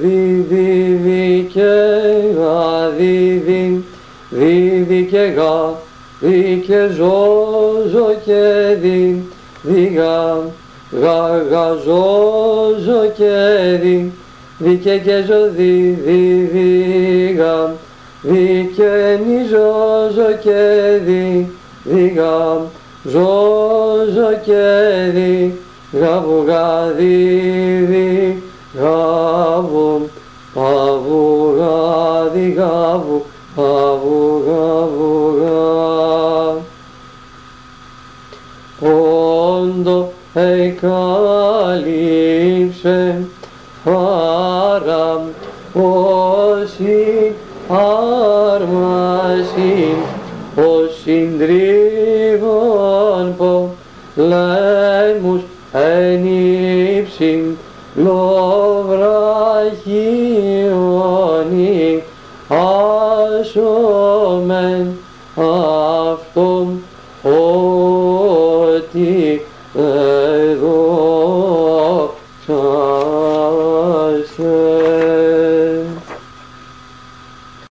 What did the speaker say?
Δίδυ και γαδίδυ, δίδυ και γα, δι και ζώζω και δι γα, γα ζώζω και δι και ζω δι γα, δι και νι ζώζω και δι γα, ζώζω και γαβου γαδίδυ, γαβου, γαβου γαδι γαβου, γαβου γαβου γα. Όντο εκάλυψε χαρά, όσοι άρμασιν, όσοι τρίβων πολέμους ενύψιν, λοβραχιόνι, άσομεν αυτόν